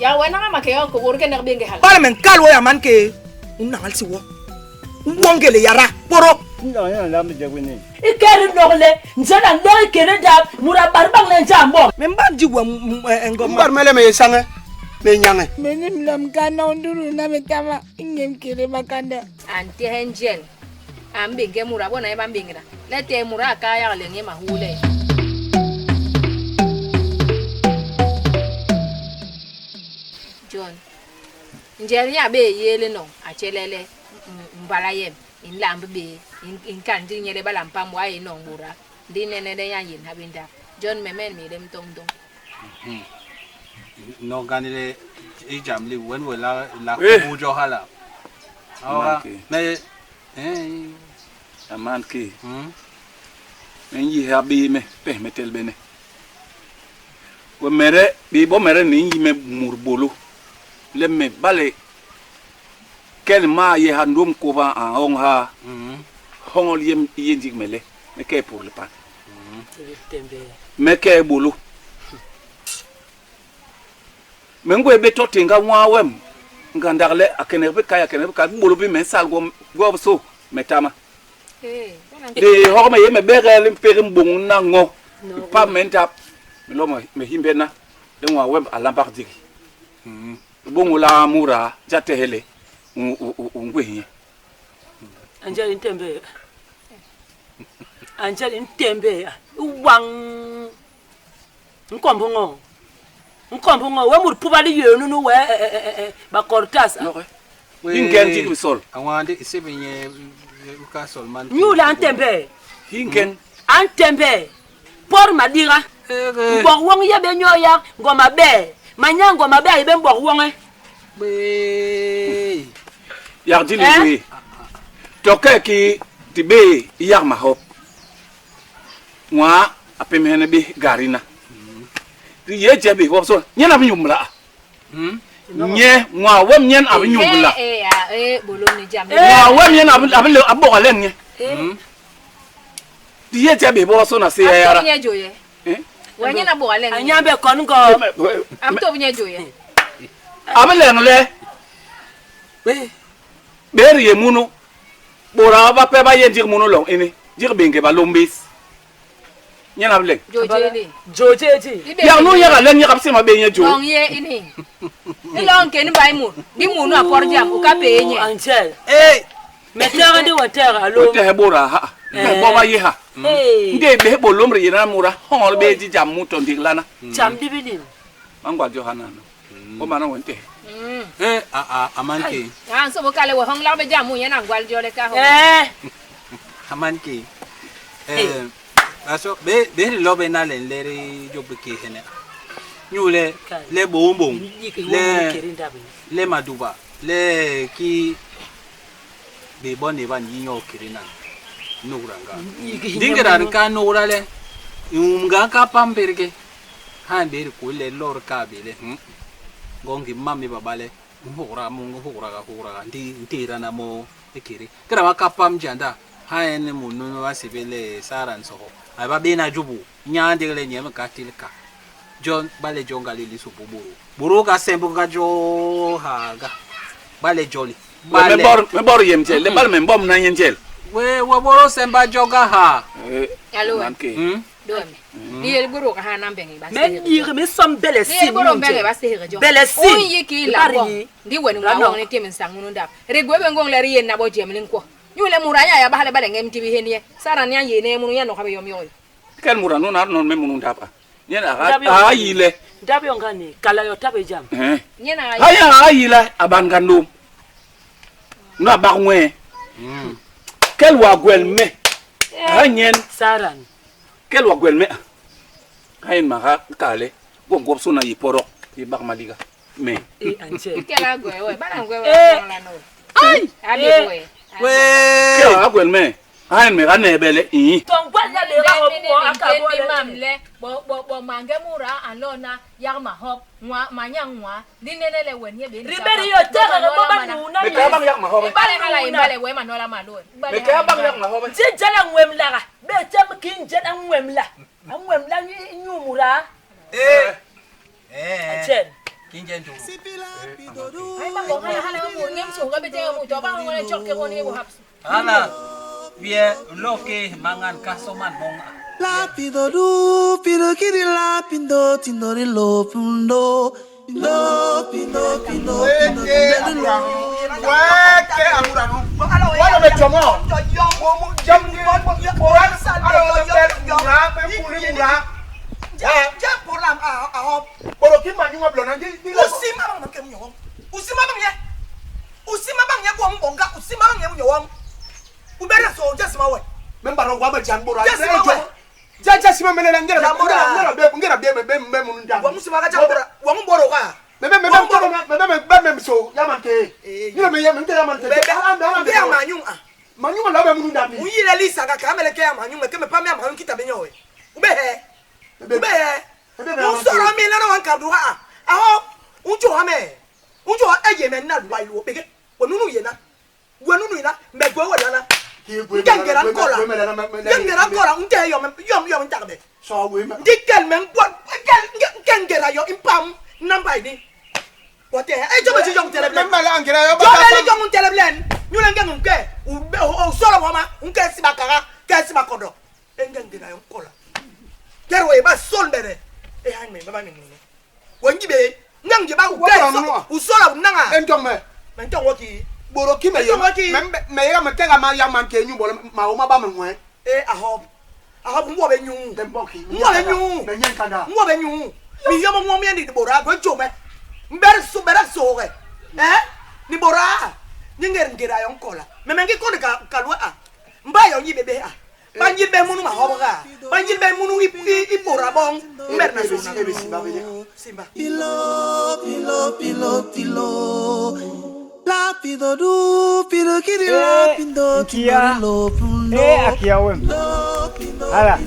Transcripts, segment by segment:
Ya wana ma ke ko worke na benge hala. Bala men kalwo ya man ke unna halsi wo. Wongele yara poro. Ya la me jagwini. Ikeri nokle nzana ndo ikere da mura barbang na njambo. Memba jiwa ngoma. Mbar mele me sange. Me nyange. Menim lam kana unduru na metama ingem kire makanda. Anti Angel. Ambenge mura bona e bambingira. Lete mura ka ya le ngema hule. John. Njeri ya be yele no achelele mbala yem in lambe be in kan di nyele bala mpambo ay no mura. Di nene de yan yin habinda. John memen mi dem tong tong. No ganile e jamli wen we la kujo hala. Awa me Aman ki. Men yi habi me pe metel bene. We mere bi bo mere ni yi me murbolo. Le me bale kel ma ye handum ko ba an hong ha. Hongol yem yendik mele me ke pour le pan. Me ke bolo. Mengo ebe to tinga wa wem ngandarle akenerbe kaya kenerbe ka bolo bi men sal go so metama de horma yeme berel perim bongu na ngo pa menta lo me himbena de wa wem alambar digi bongu la mura jate hele ngwe Angel intembe. Angel intembe. Wang. Nkombongo. Nkombongo we mur pubali yenu no we ba cortas. Hingen jig sol. Awande isebenye uka sol man. Nyula antembe. Hingen Antembe. Por madira. Mbor wong ye be nyoya ngoma be. Manya ngoma be ibe mbor wong Be. yardili we toke ki tibe yar ma hop wa apemene bi garina di ye jebe wo so nyena bi nyumla nye wa wem nyen abi nyumla Bolo ni jam. wa wem nyen abi abogalen nye di ye jebe wo so na se yara Nye joye. Wanya na bo ale. Anya be kon go. Am to nye joye. abi lengle beri ye muno bora ba pe ba ye dir muno long ini dir benge ba lombis nyena bi len Joje. Jojeji. ya no ya len ya kapse ma be nye jo Long ye ini. Ni long ke ni bai mu. Di mu no apor jam o ka pe nye. Angel. Metera de water alo. te hebora ha bo ba ye ha nde be bo lomre yena mura hol be ji jam mu ton diglana Cham dividin. mangwa johana no o mana wonte Amanke. Ah so bo kale wo hong la be jam mu ye na gwal jole ka ho. Amanke. Aso be lobe na len leri jobe ke hene. Nyule le bombom. Le maduba. Le ki be bone ban yinyo kirina. Nuranga. Dingira ka nura le. Umga ka pamberge. Han be ko le lor ka bele. Gongi mami babale. Hura mungu hura ndira na mo ekiri. Kira wakapam janda. Haene mununu wasibele saran soho. Aba bena jubu nyande le nyema katilka. John bale jonga lili sububuru. Buruga sembu ga jo haga. Bale joli. me bor yem tel le bal me bom na yen tel We waboro semba joga ha. Alo. manke Do me. Ni el buru ka ha nan bengi ba. Me dire me som belle Ni el buru bengi ba se hege jo. Belle si. O yi ki la bo. Di woni wa won ni temin sangu ndap. Regwe be ngong le riyen na bo jemlin ko. Nyule muranya ya bahale bale ngem tibi henie. Sara nya ye ne munu ya no ka be yom yoy. kel mura no na no me munu ndapa nyena ha ayile Dabi ongani kala yo tabe jam. Nyena haya ayila aban gandum na ba ngwe kel wa gwel me hanyen Saran. kel wa gwel me hayin ma ha kale go go so na yiporo yi bak maliga me Angel. kela gwe we bana gwe we la no. Ay. Abi gwe. We kel wa gwel me hayin me ga nebele Ton gwal ya le ra o akabo le. mamle bo mange mura alona yarma hop mwa manyangwa dinene le wenye be Riberi yo terre le baba nuna. me ka bang yak ma hobe bale hala imbale we manola malo me ka bang yak ma hobe Jela ngwem la. Be tem kin jela ngwem la. Ngwem la nyumura. Angel. kinjen turu Ai ba ko hala mo ngem so ga bete mo to ba ko le chokke ko ni bo haps. hala vie loke mangan kasoman monga Lapido du, pido kiri lapido, tindori lopundo, pindo, pindo, pindo, pindo, Wake amuranu. Wala be jomo. Jam ni boran Boroki manyu blona di Usima bang makem nyong. Usima bang ye. Usima bang ye ko mbonga, usima bang ye nyong. Ubera so just mawe. membaro wa ba jambora. Yes, mawe. Jaja sima menela ngera be munu nda. Wa musima ga jambora, wa mboro ka. Meme so yamante. Ni me yamante yamante. Be amanyung ah. Manyu la be munu nda mi. Uyile lisa ga kamele ke amanyung me ke me pa me amanyung kita be nyowe. Ube he. Ube he. Usoro mi na wan ka duha ah. Aho unjo ha me. Unjo eje me na duwa ilu obege. Onunu ye na. Wenunu ina me gwe wala na. Ngengera kola. Ngengera kola unte yom ntakbe. So we me. Dikel men kwa ngengera yo impam namba ini. Wote e jobe ji jong teleble. Membala angera yo ba. Jobe li jong teleble. Nyule ngeng nke. O solo mama unke sibakara, ke sibakodo. Ngengera yo kola. Kero e ba sondere. E han me baba ni ni. Wengibe ngangi ba u solo nanga. Entome. Mentong woki. Boroki me yo. Me ya metega ma ya manke nyu bolo ma o ma ba me hwe. E ahob mwo be nyu Demboki. mwo be nyu Me nyen kada. mwo be nyu mi yomo mwo mi ndi bora go jome mbere so ge ni bora nyinger ngira yo nkola me mengi ko ka lwa a mba yo nyi bebe a banyi be munu ma hobo ga banyi be munu i bora bon mbere na so na simba Pilo, pilo, pilo, pilo. Lapido du, pilo kiri lapido, Kia. lopundo. Akia wem. Ala.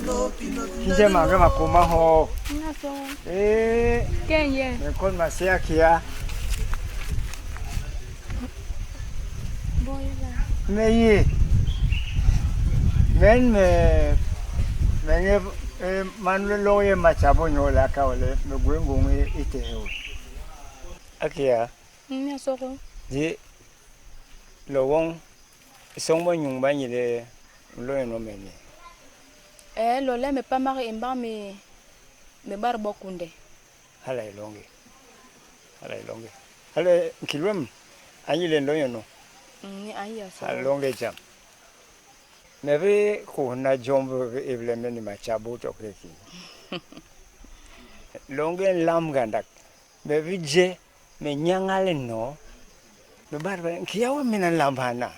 Kije manga makoma ho. Kenye. Me kon masia kia. Me yi. Men man lo ye machabo nyola ka ole me gwengu ite ho. Akia. Nya soko. Di lo wong song mo nyung ba ni le lo no me ni. Lo le me pa mari imba me bar bokunde. Hala longe. Hala kilwem anyi le lo no. Ni aya so. Hala longe jam. Me be ko na jombo evle me ni machabo to kreki. Longe lam gandak. Me bi je me nyangale no. Me barba kiawa me na lambana.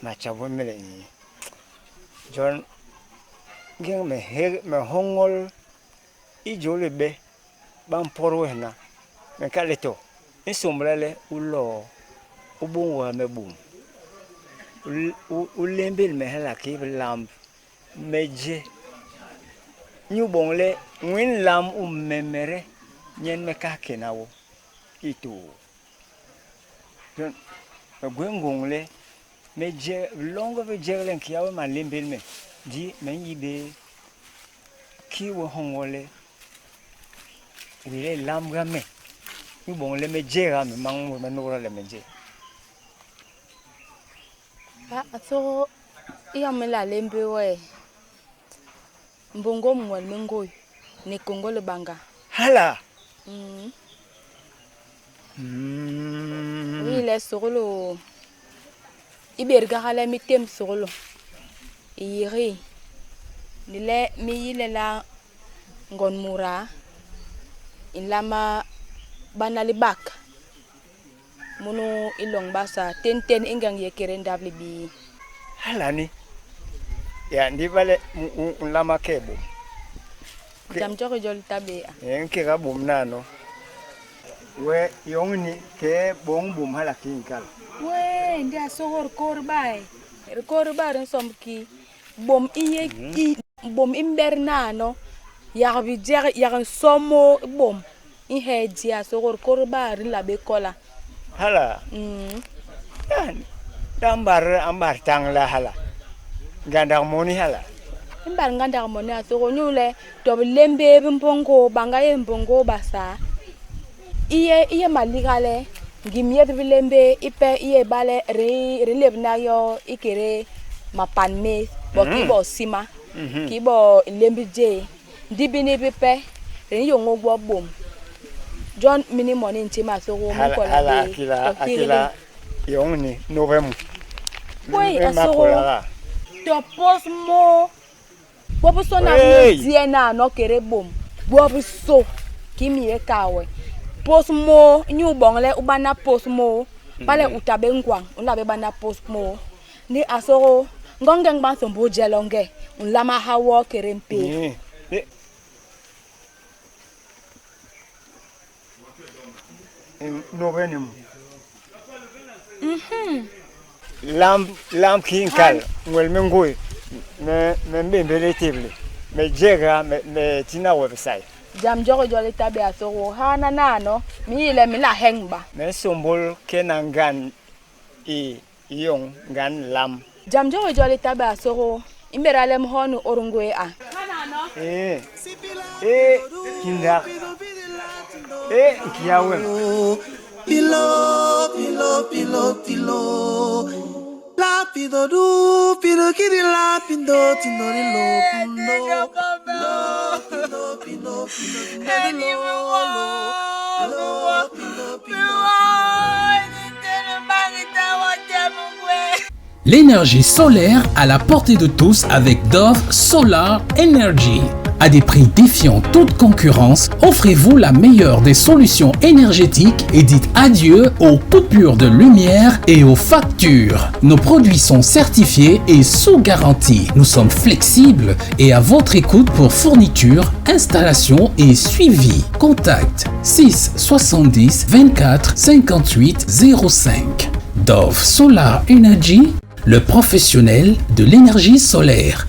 Machabo me le ni. John geng me hongol I jole be ban poro hena me kaleto insombrele ulo ubunwa me bum ulembel me hala ki lamb meje nyu bongle win lam memere nyen me ka kenawo itu don me gwengongle meje longo be jelen kiawe ma lembel me di me yibe ki wo hongole wile lam game ni bon le meje game mang me no le meje So iya mela lembe we. Mbongo mwal mengoy ni Kongo le banga. hala Wile solo iberga hala mitem solo. Iri nile mi yile la ngon mura inlama banali bak munu ilong basa ten ingang ye kerendable bi hala ni ya ndi bale lama kebo jam joko jol tabe en ke ga bum nano we yongni ke bong bum hala kinkal we ndia sogor korbai ren somki bom iye bom imbernano ya bi jer ya somo bom in hedia sogor korbai la be kola hala ambar tang la hala gandar moni hala imbar ngandar moni asogo nyule to lembe mbongo banga ye mbongo basa iye maligale ngimiet vilembe ipe iye bale relevna yo ikere mapanme bo kibo sima kibo lembije dibini pipe ren yongo gbo bom John mini money ntima so wo mo ko la akila yongni november boy aso to post mo bobo so na die na no kere bom bobo so kimi e kawe post mo nyu bongle ubana post mo bale utabe ngwang ulabe bana post mo ni aso ngonge ngban so bo jelonge ulama hawo kere mpe November. Lamb kinkal ngol mengoi me relatively me jega me tina website jam jogo jole tabe asoro hana nano mi ile mi la hengba me sombol kenangan yong gan lam jam jogo jole tabe asoro imerale mhonu orungoe a kinda kiawe pilo la pido du pido kiri la pido tinori lo pindo L'énergie solaire à la portée de tous avec Dove Solar Energy. À des prix défiant toute concurrence, offrez-vous la meilleure des solutions énergétiques et dites adieu aux coupures de lumière et aux factures. Nos produits sont certifiés et sous garantie. Nous sommes flexibles et à votre écoute pour fourniture, installation et suivi. Contact 6 70 24 58 05. Dove Solar Energy, le professionnel de l'énergie solaire.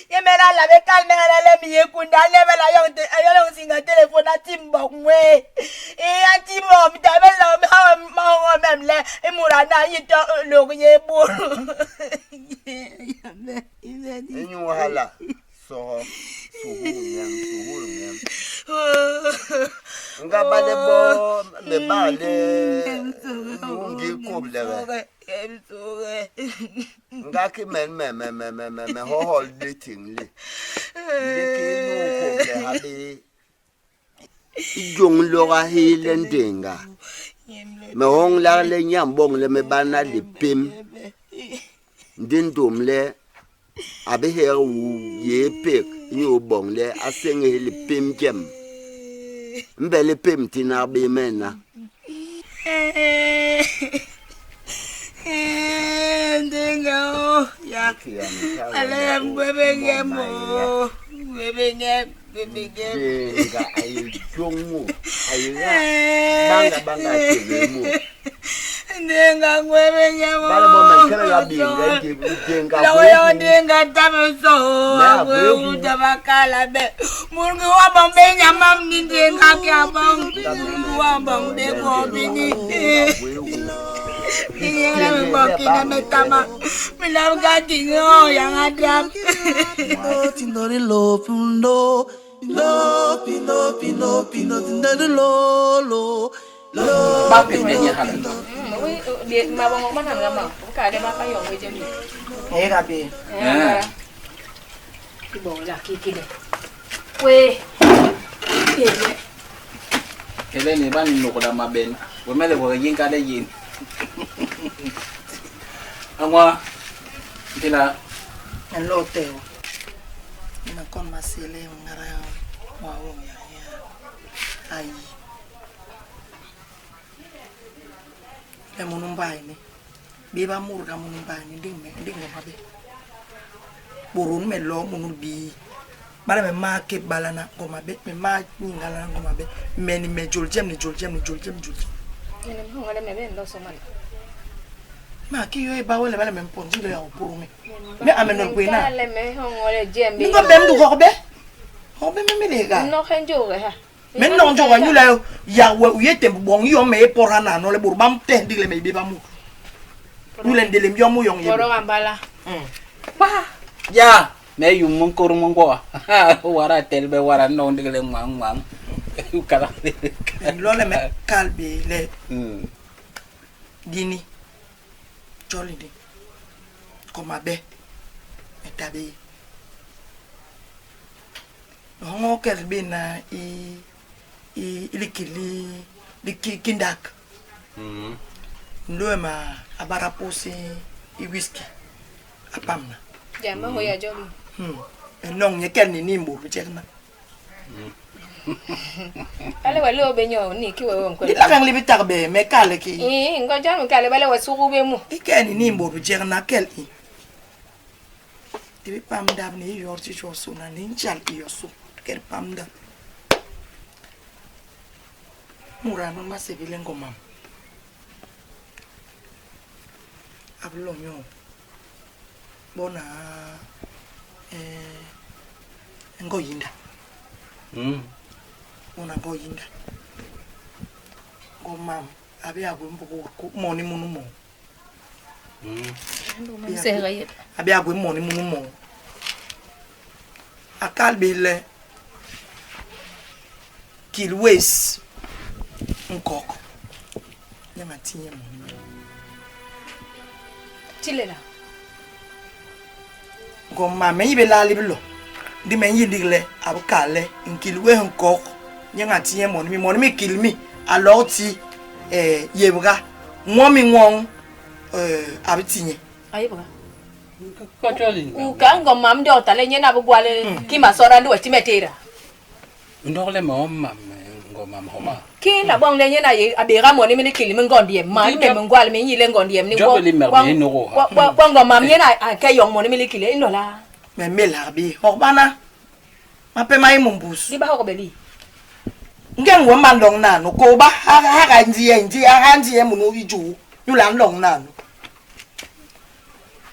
Ye mena la be calme na le mi ekunda le be la yo singa téléphone a timbo mwe. E antimo mi ta be la ma même le e murana yito lo ye bo. Enyu wahala. So nga bale bo me bale ngi koble nga ki men ho hol dating le ke no koble hali jong lo ga hilen denga me hong la le nyambong le me bana le pim ndin domle abe her ye pek nyo bong le asenge le pim jem mbele pim tina be mena Denga ya ale mbebengemo denga ayi jongo ayi banga tebemo Denga mbebengemo bale bo man kala ya binga denga la denga tameso we tabakala be murgu wa bombe nyamam ni denga kya bang wa bombe ko bini Ini bakina metama milam gadingo yang ada Tindori lo pundo pino tindori lo ba pe me ya hala Dia ma bang mana enggak mau. Buka ada makan yang macam ni. Gabi. Ki bola ki le. We. kele ni ban no ko da maben wo mele wo yin ka de yin Angwa tila Loteo. Ina kon masele ngara wa ya. Ai. E munumbai ni. Biba murga munumbai ni ding mabe. Burun me lo munul bi. Bala me ma ke balana ko mabe me ma ngala ko mabe. Meni me joljem. Ini ngale me ben lo somal. Ma ki yo e ba wala bala me ponji lo ya opuru me. Me ameno kwena. Ngale me ngole jembe. Ni ko bem du ko be. Ko be me lega. No henjo ha. Men non jo wa nyula ya wa yete bon yo me porana no le burbam te digle me be ba mu. Nyule ndele myo mu yong ye. Boro ambala. Ba. ya me yum mon ko mon ko wara telbe wara no digle mang kala lole me kalbi le dini jolidi koma be etabi hongo kelbi na likili kindak ndo ma abara posi whisky apamna Jamba hoya joli enong nyekeni ni mburu chekna ale wale obenyo ni kiwe wonko ila kan libi tagbe me kale ki ngo janu kale bale wasugu be mu ikeni ni mburu chekna keli tibi pamda ni yorti chosu na ni chal yosu ker pamda murano masebile ngomam ablonyo bona ngoyinda una ngoyinda ngomam abe agwembuko moni munumo seraye abe agwem moni munumo akalbile kilwes nkoko nyama tinye moni tilela gomma me yibe la liblo di men yidigle abukale nkilwe nkok nyanga tie mon mi kilmi aloti yebga ngomi ngong abitinye ayebga ko joli uka ngomma mdo tale nyena bugwale kima sora ndi wetimetera ndole mo mam ngoma homa kila bong le nyena ye abega moni mi kilmi ngondiem ma me ngwale mi yile ngondiem ni wo ngomma nyena akayong moni mi kile indola me melarbi horbana mape mai mumbus di ba ho beli ngengwe mandong nano ko ba ha ga nji munu iju nyula ndong nano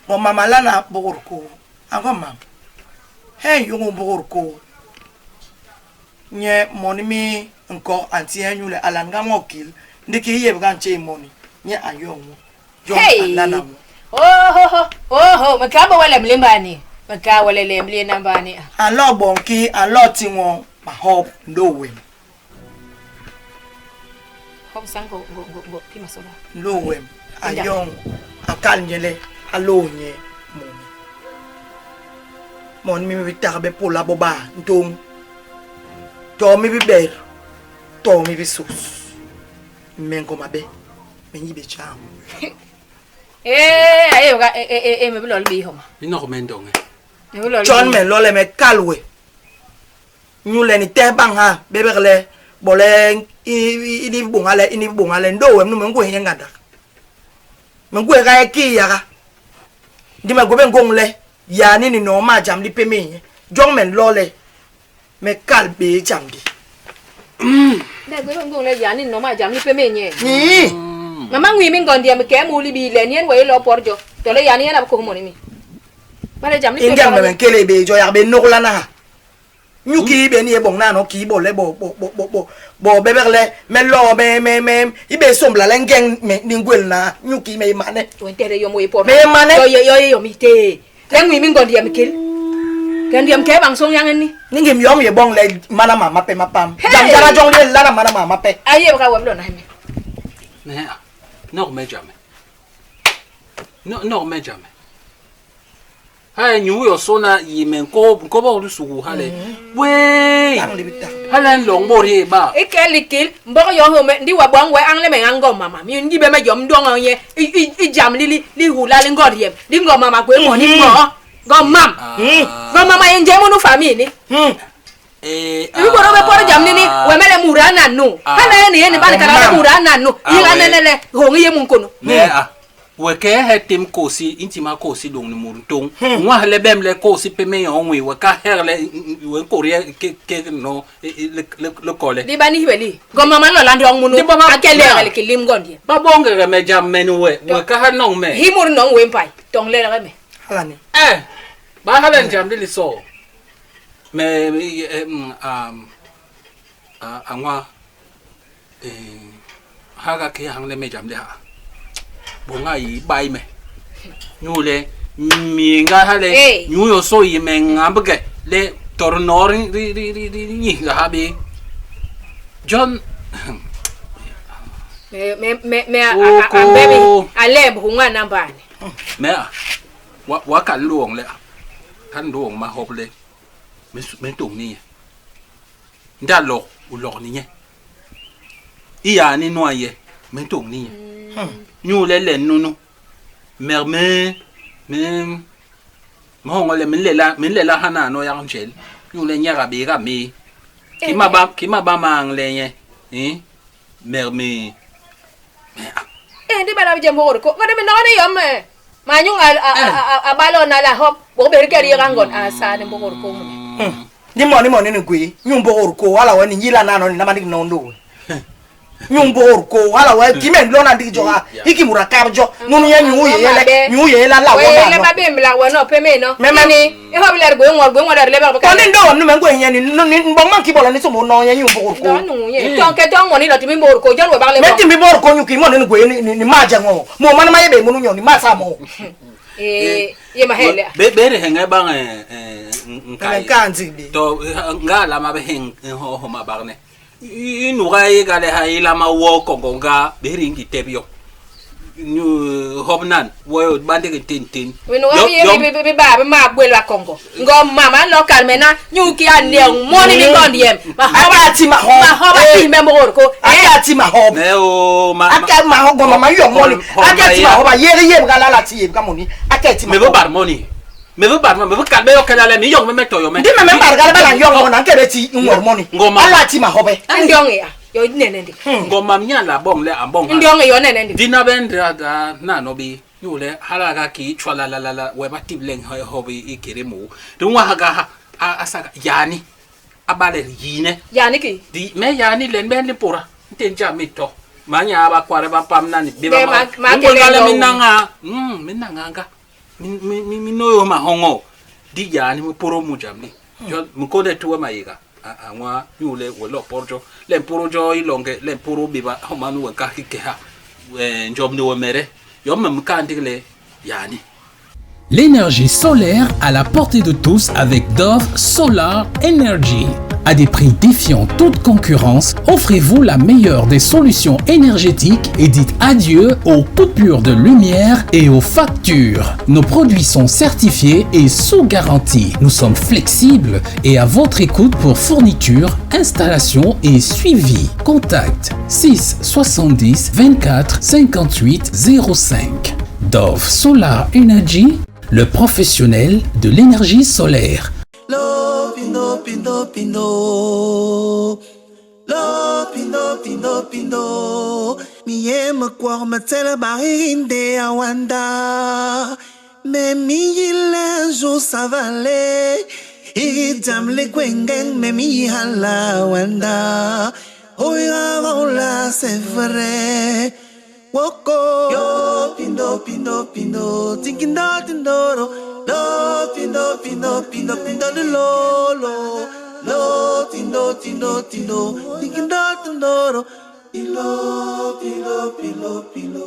mo mama lana bogorko ango mam Hey, you won't borrow ko. Nye money me encore anti you le alanga mokil. Ndiki ye ganche money. Nye ayong. Hey. Oh, makaba wala mlimbani. Maka wala lemli nambani. Alo bonki, alo tingo ma hope no way. Hope sango go kima sola. No way. Ayong akal nyele alo nye money. Mon mi tarbe pour la boba ntom. To mi bi ber. To mi bi sus. Men ko mabe. Men yibe cham. Ayo ga me bilol bi homa. Ino komendong. John men lole me kalwe. Nyule ni te bang ha beberle bole ini bungale ndo we no ngwe ngada. Mengwe ga ki ya ga. Ndima go ben gongle ya ni no ma jam li peme. John men lole me kalbe jamdi. Ne go ben gongle ya ni no ma jam li peme nye. Ni. Mama ngwi min gondi me ke mu li bi le nien we lo porjo. To le ya ni na ko mo ni mi. Bare jam li peme. Ingam men kele be jo ya be no la na. Nyuki be ni e bon na no ki bo le bo beberle me lo me ibe sombla la ngeng me ningwel na nyuki me mane to entere yo mo e po me mane yo mi te ngwi min gondi am kil kan diam ke bang song yang ni ngim yom ye bon le mana mama pe mapam jam jara jong le la mana mama pe aye ka wam lo na me no me jamais no me jamais hai nyu yo sona yimen ko ba lu su ha le we ha lan long bo ri ba e ke likil mbo yo ho me ndi wa bang we ang le me ang ngom mama mi ndi be me jom dong ye i jam li hu la li ngor yem di ngom mama kwe mo ni mo ngom mama en je mo no family ni ibi ko be por jam ni we mele murana no hala ni ba ka la murana no yi anele ho ngi yem kono weke hetim kosi intima kosi dong ni murtung ngwa le bem le kosi peme yon wi weka herle we korea ke no le kole di bani hweli go mama no landi on munu akele le kilim gondi ba bonga me jam menu we weka ha no me himur no we mpai tong le la me hala ni ba hala jam de so me angwa haga ke hang le me jam de ha bonga yi bai me nyule mi nga hale nyu yo so yi me ngambge le tornor ri ni ga habi John me baby ale bunga nambani me wa kan luong le kan luong ma hop le me tung ni nda lo u lo ni nye iya ni no ye me tung ni ñu le nunu merme mo ngole min le la hana no yang chel ñu le nyara be ga mi ki ma ba mang le nye merme ndi bala je mo ko ngade mi no ne yom ma ñu a balo na la hop bo be ke ri rangon a sa ne mo ko ni mo ni gwe ñu bo ko wala wani yila na no ni na mandi no ndo nyumbo ko wala wa kimen lona ndi joga iki muraka jo nunu ya nyu ye la la wona le babe mla wona peme no ni e ho biler go ngor le ba ko ni ndo nu men go yen ni mbong man ki bola ni so mo no ya nyumbo ko no ye to ke to ngoni lo timi mbor ko jan we ba le me timi mbor ko nyu ki mo ni go ni ma ja ngo mo man ma ye be mo nyu ni ma sa mo ye ma hele be re henga ba nkai kanzi to ngala ma be heng ho ma ba ne inuga igale ha ilama wo kongonga beringi tebyo ñu hobnan wo bande ke tintin inuga be ba ma bwela kongo ngom mama local mena ñu ki an leong moni ni gondiem ma ati ma ti memor ko ati ma hob me o ma aka ma hob mama yo moni ati ma hob yere gala la ti ka moni ati ma me bar moni me bar me kalbe yo kala mi yo me to yo me ndi me bar gala bala yo mona kebe ti ngor moni ala ti ma hobe ndong ya yo nene ndi ngoma mnyala bong le ambong ndong yo nene ndi dina bendra da na no bi yule hala ga ki chwala la we batib leng hobi ikiremu dunwa haga asaka yani abale yine yani ki di me yani len ben le pora tenja mito manya ba kware ba pam nani be ba ma ngala minanga minanga nga mi no yo ma hongo di yani mu poro mu jamni jo mu ko de tuwa maiga anwa yule wolo porjo le porjo ilonge le poro biba o manu ka ke ha njom ni wo mere yo mam ka ndile yani. L'énergie solaire à la portée de tous avec Dove Solar Energy. À des prix défiant toute concurrence, offrez-vous la meilleure des solutions énergétiques et dites adieu aux coupures de lumière et aux factures. Nos produits sont certifiés et sous garantie. Nous sommes flexibles et à votre écoute pour fourniture, installation et suivi. Contact 6 70 24 58 05. Dove Solar Energy, le professionnel de l'énergie solaire. Pindo, pindo, pindo. Lo, pindo, pindo, pindo. Mi ema kwa matela bahinde awanda. Me mi yile jo savale. Igi jamle kwengeng me mi hala wanda. Oya vola c'est vrai. Woko. Yo, pindo, pindo, pindo. Tinkindo, tindoro. Lo, pindo, pindo, pindo, pindo de lolo. Lo, tindo, tindo, tindo. Tinkindo, tindoro. Pilo, pilo, pilo, pilo.